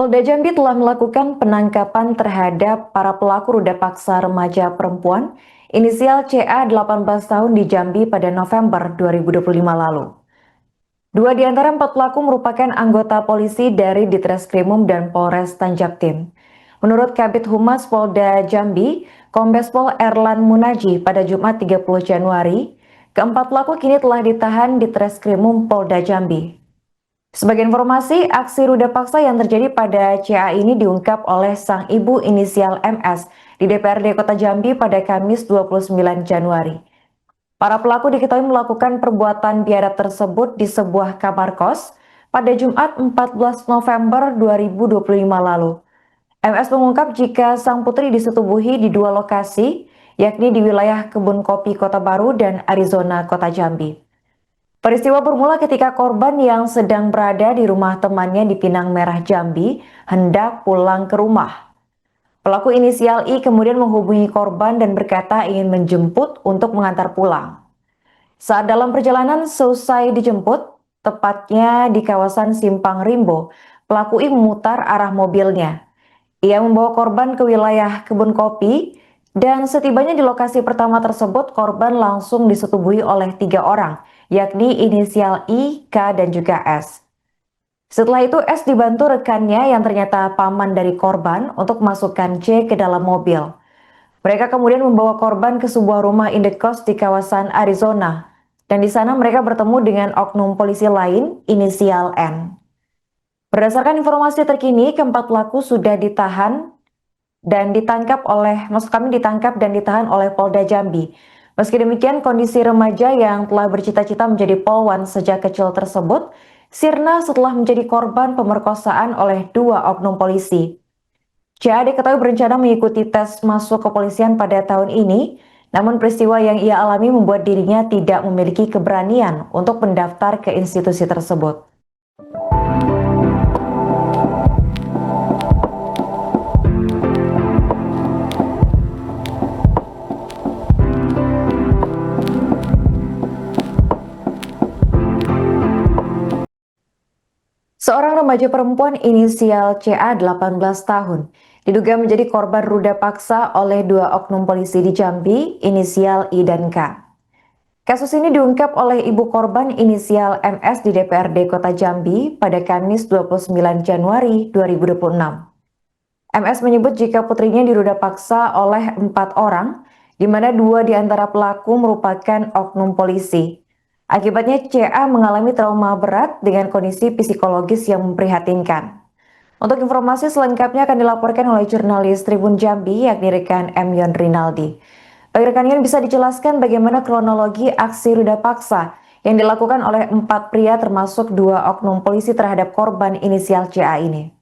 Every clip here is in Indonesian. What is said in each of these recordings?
Polda Jambi telah melakukan penangkapan terhadap para pelaku ruda paksa remaja perempuan inisial CA 18 tahun di Jambi pada November 2025 lalu. Dua di antara empat pelaku merupakan anggota polisi dari Ditreskrimum dan Polres Tanjabtin. Menurut Kabid Humas Polda Jambi, Kombes Pol Erlan Munaji pada Jumat 30 Januari, keempat pelaku kini telah ditahan di Treskrimum Polda Jambi. Sebagai informasi, aksi ruda paksa yang terjadi pada CA ini diungkap oleh sang ibu inisial MS di DPRD Kota Jambi pada Kamis 29 Januari. Para pelaku diketahui melakukan perbuatan biadab tersebut di sebuah kamar kos pada Jumat 14 November 2025 lalu. MS mengungkap jika sang putri disetubuhi di dua lokasi, yakni di wilayah Kebun Kopi Kota Baru dan Arizona Kota Jambi. Peristiwa bermula ketika korban yang sedang berada di rumah temannya di Pinang Merah Jambi hendak pulang ke rumah. Pelaku inisial I kemudian menghubungi korban dan berkata ingin menjemput untuk mengantar pulang. Saat dalam perjalanan selesai dijemput, tepatnya di kawasan Simpang Rimbo, pelaku I memutar arah mobilnya. Ia membawa korban ke wilayah Kebun Kopi dan setibanya di lokasi pertama tersebut korban langsung disetubuhi oleh 3 orang, yakni inisial I, K, dan juga S. Setelah itu S dibantu rekannya yang ternyata paman dari korban untuk masukkan C ke dalam mobil. Mereka kemudian membawa korban ke sebuah rumah indekos di kawasan Arizona dan di sana mereka bertemu dengan oknum polisi lain inisial N. Berdasarkan informasi terkini, keempat pelaku sudah ditahan dan ditangkap dan ditahan oleh Polda Jambi. Meski demikian, kondisi remaja yang telah bercita-cita menjadi polwan sejak kecil tersebut sirna setelah menjadi korban pemerkosaan oleh dua oknum polisi. CA diketahui berencana mengikuti tes masuk kepolisian pada tahun ini, namun peristiwa yang ia alami membuat dirinya tidak memiliki keberanian untuk mendaftar ke institusi tersebut. Seorang remaja perempuan inisial CA 18 tahun diduga menjadi korban ruda paksa oleh dua oknum polisi di Jambi inisial I dan K. Kasus ini diungkap oleh ibu korban inisial MS di DPRD Kota Jambi pada Kamis 29 Januari 2026. MS menyebut jika putrinya diruda paksa oleh 4 orang, di mana 2 di antara pelaku merupakan oknum polisi. Akibatnya CA mengalami trauma berat dengan kondisi psikologis yang memprihatinkan. Untuk informasi selengkapnya akan dilaporkan oleh jurnalis Tribun Jambi yakni rekan M. Yon Rinaldi. Bagi rekan Yon bisa dijelaskan bagaimana kronologi aksi ruda paksa yang dilakukan oleh 4 pria termasuk 2 oknum polisi terhadap korban inisial CA ini.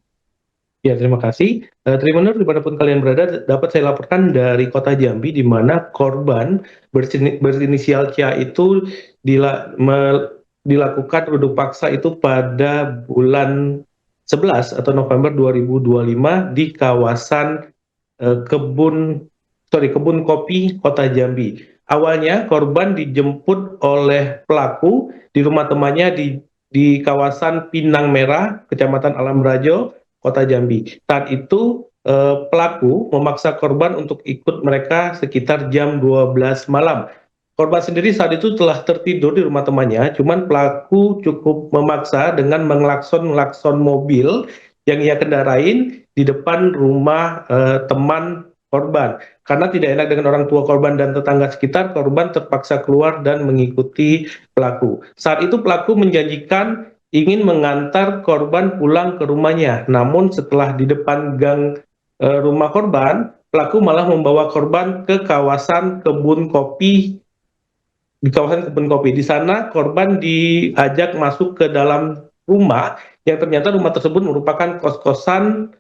Ya, terima kasih. Tribunner, dimanapun kalian berada, dapat saya laporkan dari Kota Jambi, di mana korban berinisial CA itu dilakukan ruduk paksa itu pada bulan 11 atau November 2025 di kawasan Kebun Kopi Kota Jambi. Awalnya korban dijemput oleh pelaku di rumah temannya di kawasan Pinang Merah, Kecamatan Alam Rajo, Kota Jambi. Saat itu pelaku memaksa korban untuk ikut mereka sekitar jam 12 malam. Korban sendiri saat itu telah tertidur di rumah temannya, cuman pelaku cukup memaksa dengan mengelakson mobil yang ia kendarain di depan rumah teman korban. Karena tidak enak dengan orang tua korban dan tetangga sekitar, korban terpaksa keluar dan mengikuti pelaku. Saat itu pelaku menjanjikan ingin mengantar korban pulang ke rumahnya. Namun setelah di depan gang rumah korban, pelaku malah membawa korban ke kawasan Kebun Kopi. Di kawasan Kebun Kopi, di sana korban diajak masuk ke dalam rumah yang ternyata rumah tersebut merupakan kos-kosan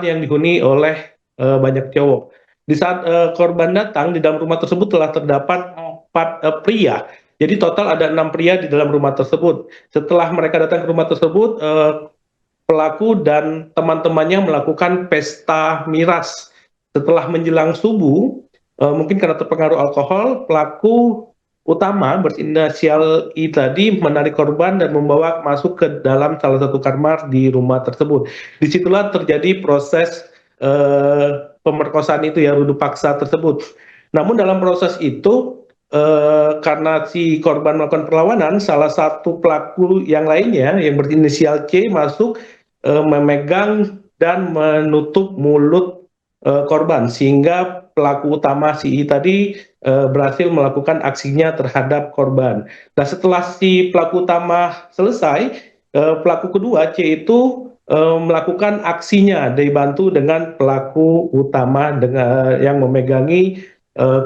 yang dihuni oleh banyak cowok. Di saat korban datang, di dalam rumah tersebut telah terdapat 4 pria. Jadi total ada 6 pria di dalam rumah tersebut. Setelah mereka datang ke rumah tersebut, pelaku dan teman-temannya melakukan pesta miras. Setelah menjelang subuh, mungkin karena terpengaruh alkohol, pelaku utama berinisial I tadi menarik korban dan membawa masuk ke dalam salah satu kamar di rumah tersebut. Disitulah terjadi proses pemerkosaan itu ya, rudu paksa tersebut. Namun dalam proses itu karena si korban melakukan perlawanan, salah satu pelaku yang lainnya yang berinisial C masuk memegang dan menutup mulut korban, sehingga pelaku utama si I tadi berhasil melakukan aksinya terhadap korban. Nah, setelah si pelaku utama selesai, pelaku kedua C itu melakukan aksinya dibantu dengan pelaku utama dengan yang memegangi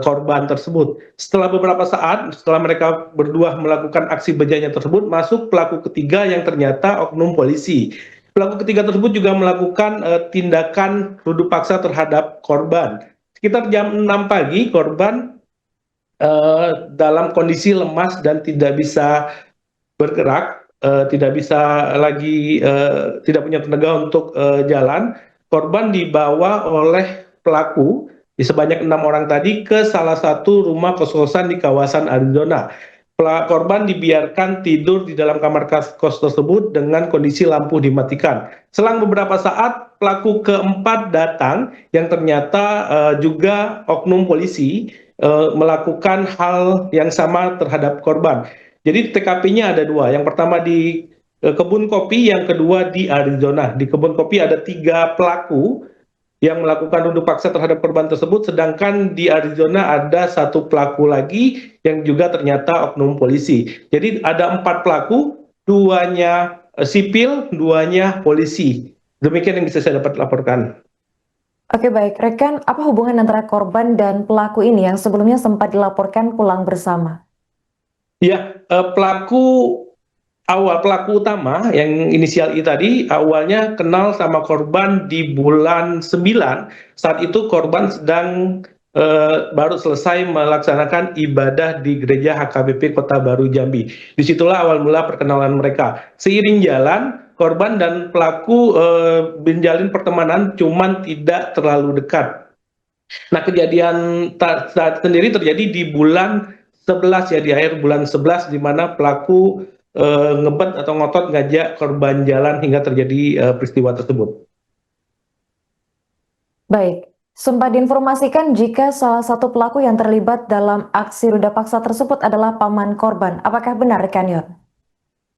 korban tersebut. Setelah beberapa saat, setelah mereka berdua melakukan aksi bejanya tersebut, masuk pelaku ketiga yang ternyata oknum polisi. Pelaku ketiga tersebut juga melakukan tindakan rudu paksa terhadap korban. Sekitar jam 6 pagi, korban dalam kondisi lemas dan tidak bisa bergerak, tidak bisa lagi, tidak punya tenaga untuk jalan. Korban dibawa oleh pelaku di sebanyak 6 orang tadi ke salah satu rumah kos-kosan di kawasan Arizona. Korban dibiarkan tidur di dalam kamar kos tersebut dengan kondisi lampu dimatikan. Selang beberapa saat, pelaku keempat datang yang ternyata juga oknum polisi melakukan hal yang sama terhadap korban. Jadi TKP-nya ada dua. Yang pertama di kebun kopi, yang kedua di Arizona. Di kebun kopi ada 3 pelaku yang melakukan rudu paksa terhadap korban tersebut, sedangkan di Arizona ada 1 pelaku lagi yang juga ternyata oknum polisi. Jadi ada 4 pelaku, 2-nya sipil, 2-nya polisi. Demikian yang bisa saya dapat laporkan. Oke baik, rekan, apa hubungan antara korban dan pelaku ini yang sebelumnya sempat dilaporkan pulang bersama? Ya, pelaku utama yang inisial I tadi awalnya kenal sama korban di bulan 9. Saat itu korban sedang baru selesai melaksanakan ibadah di gereja HKBP Kota Baru Jambi. Disitulah awal mula perkenalan mereka. Seiring jalan, korban dan pelaku menjalin pertemanan, cuman tidak terlalu dekat. Nah, kejadian saat sendiri terjadi di bulan 11 ya, di akhir bulan 11, di mana pelaku ngebet atau ngotot ngajak korban jalan hingga terjadi peristiwa tersebut. Baik, sempat diinformasikan jika salah satu pelaku yang terlibat dalam aksi ruda paksa tersebut adalah paman korban. Apakah benar, rekan Yon?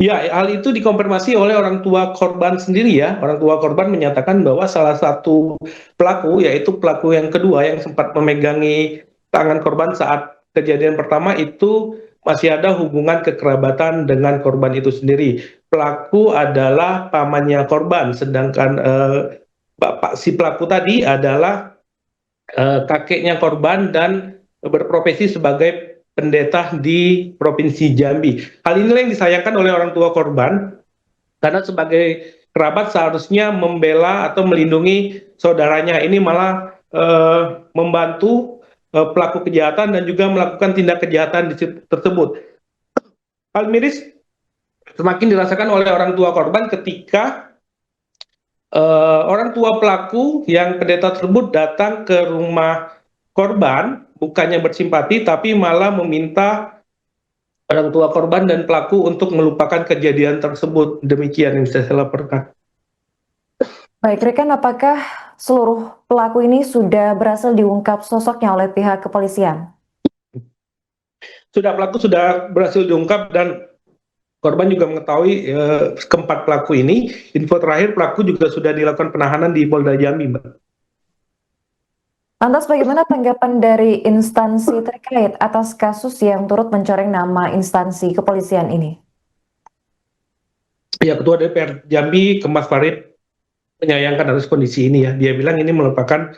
Ya, hal itu dikonfirmasi oleh orang tua korban sendiri ya. Orang tua korban menyatakan bahwa salah satu pelaku, yaitu pelaku yang kedua yang sempat memegangi tangan korban saat kejadian pertama itu masih ada hubungan kekerabatan dengan korban itu sendiri. Pelaku adalah pamannya korban, sedangkan bapak si pelaku tadi adalah kakeknya korban dan berprofesi sebagai pendeta di Provinsi Jambi. Hal inilah yang disayangkan oleh orang tua korban, karena sebagai kerabat seharusnya membela atau melindungi saudaranya. Ini malah membantu pelaku kejahatan dan juga melakukan tindak kejahatan tersebut. Hal miris semakin dirasakan oleh orang tua korban ketika orang tua pelaku yang pendeta tersebut datang ke rumah korban, bukannya bersimpati tapi malah meminta orang tua korban dan pelaku untuk melupakan kejadian tersebut. Demikian yang bisa saya laporkan. Baik, rekan, apakah seluruh pelaku ini sudah berhasil diungkap sosoknya oleh pihak kepolisian? Pelaku sudah berhasil diungkap dan korban juga mengetahui keempat pelaku ini. Info terakhir, pelaku juga sudah dilakukan penahanan di Polda Jambi, Mbak. Lantas bagaimana tanggapan dari instansi terkait atas kasus yang turut mencoreng nama instansi kepolisian ini? Ya, Ketua DPR Jambi, Kemas Farid, menyayangkan atas kondisi ini ya. Dia bilang ini merupakan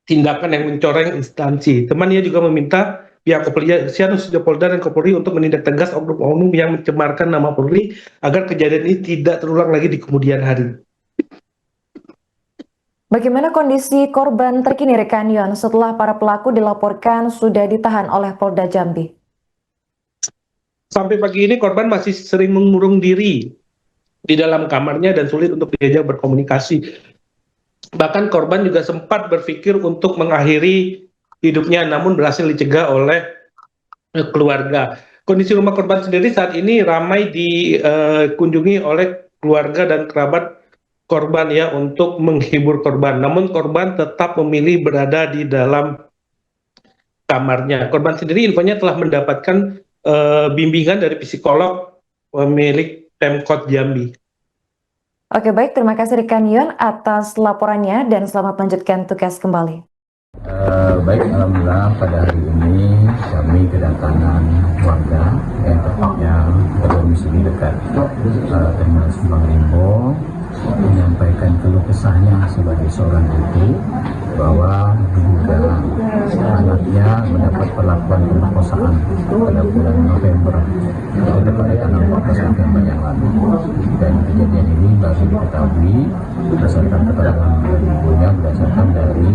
tindakan yang mencoreng instansi. Teman dia juga meminta pihak kepolisian, khususnya Polda dan Kapolri untuk menindak tegas oknum-oknum yang mencemarkan nama Polri agar kejadian ini tidak terulang lagi di kemudian hari. Bagaimana kondisi korban terkini, rekan Yon, setelah para pelaku dilaporkan sudah ditahan oleh Polda Jambi? Sampai pagi ini korban masih sering mengurung diri di dalam kamarnya dan sulit untuk diajak berkomunikasi. Bahkan korban juga sempat berpikir untuk mengakhiri hidupnya, namun berhasil dicegah oleh keluarga. Kondisi rumah korban sendiri saat ini ramai dikunjungi oleh keluarga dan kerabat korban ya untuk menghibur korban. Namun korban tetap memilih berada di dalam kamarnya. Korban sendiri infonya telah mendapatkan bimbingan dari psikolog milik Pemkot Jambi. Oke, baik, terima kasih rekan Yon atas laporannya dan selamat melanjutkan tugas kembali. Baik, alhamdulillah pada hari ini kami kedatangan warga yang tepatnya berdomisili dekat Terminal Simpang Rimbo menyampaikan keluh kesahnya sebagai seorang ibu bahwa diduga anaknya mendapat perlakuan pemerkosaan pada bulan November, tepatnya tanggal 14 November yang lalu. Dan kejadian ini baru diketahui berdasarkan keterangan dari ibunya, berdasarkan dari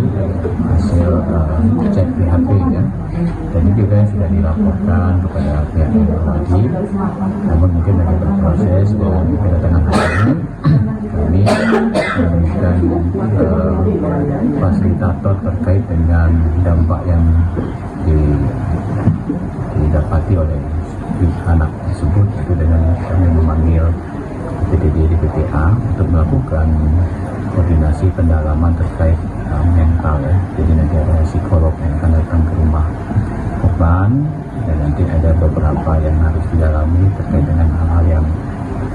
hasil cek di HP ya. Dan ini juga sudah dilaporkan kepada pihak yang berwajib, namun mungkin lagi berproses. Dan kedatangan hari ini kami memberikan fasilitator terkait dengan dampak yang didapati oleh anak tersebut, itu dengan kami memanggil PTD DPPA untuk melakukan koordinasi pendalaman terkait mental ya. Jadi nanti ada psikolog yang akan datang ke rumah korban dan nanti ada beberapa yang harus didalami terkait dengan hal-hal yang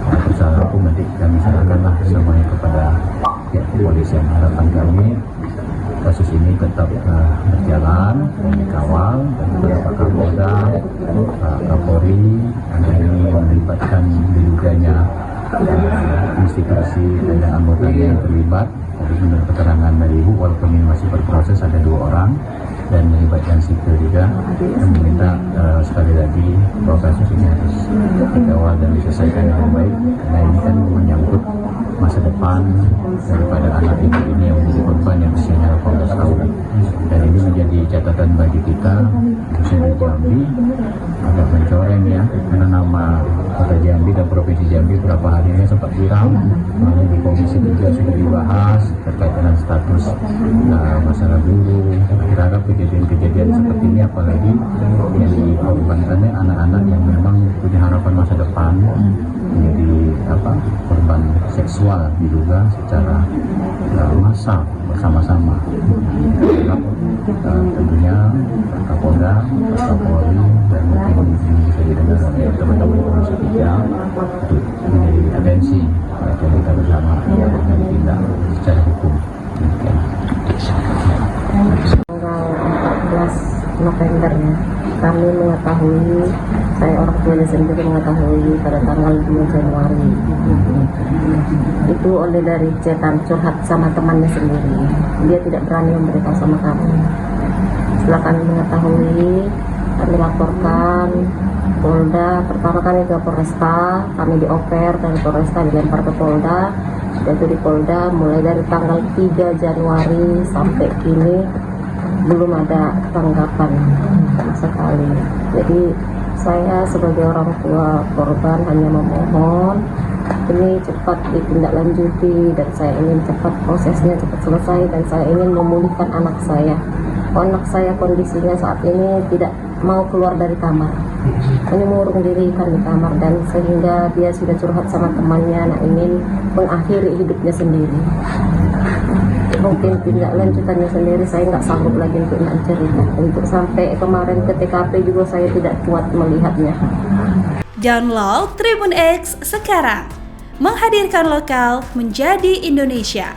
berusaha hukum. Nanti kami serahkanlah semuanya kepada pihak kepolisian. Harapan kami kasus ini tetap berjalan dan dikawal, dan kepada Pak Kapolda, Pak Kapolri, karena ini melibatkan diduganya institusi dan anggotanya yang terlibat. Tadi menurut keterangan dari Ibu, walaupun ini masih berproses, ada 2 orang dan melibatkan sipil juga. Kami meminta sekali lagi bahwa kasus ini harus dikawal dan diselesaikan dengan baik, karena ini kan menyangkut masa depan daripada anak ibu ini yang menjadi korban yang usianya 18 tahun. Dan ini menjadi catatan bagi kita, khususnya di Jambi, agak mencoreng ya, karena nama Kota Jambi dan Provinsi Jambi beberapa hari ini sempat viral, makanya di Komisi 3 sudah dibahas terkait dengan status masalah dulu. Kita harap kejadian-kejadian seperti ini, apalagi yang dikorbankannya anak-anak yang memang punya harapan masa depan, menjadi korban seksual diduga secara massal bersama-sama. Kita harap tentunya Pak Kapolda, Pak Kapolri, dan mungkin ini bisa didengar oleh teman-teman Komisi 3 untuk menjadi atensi dan kita bersama yang akan ditindak secara hukum. Tanggal 14 November ya, kami mengetahui, saya orang tuanya sendiri mengetahui pada tanggal 2 Januari itu oleh dari cetan curhat sama temannya sendiri. Dia tidak berani memberitahu sama kami. Setelah kami mengetahui, kami laporkan Polda. Pertama kami ke Polresta, kami dioper dari Polresta dilempar ke Polda. Itu di Polda mulai dari tanggal 3 Januari sampai kini belum ada tanggapan sama sekali. Jadi saya sebagai orang tua korban hanya memohon ini cepat ditindaklanjuti, dan saya ingin cepat prosesnya cepat selesai, dan saya ingin memulihkan anak saya. Anak saya kondisinya saat ini tidak mau keluar dari kamar, hanya mengurung diri kan di kamar, dan sehingga dia sudah curhat sama temannya, ingin mengakhiri hidupnya sendiri. Mungkin tidak lanjutannya sendiri saya nggak sanggup lagi untuk cerita. Untuk sampai kemarin ke TKP juga saya tidak kuat melihatnya. Download Tribun X sekarang, menghadirkan lokal menjadi Indonesia.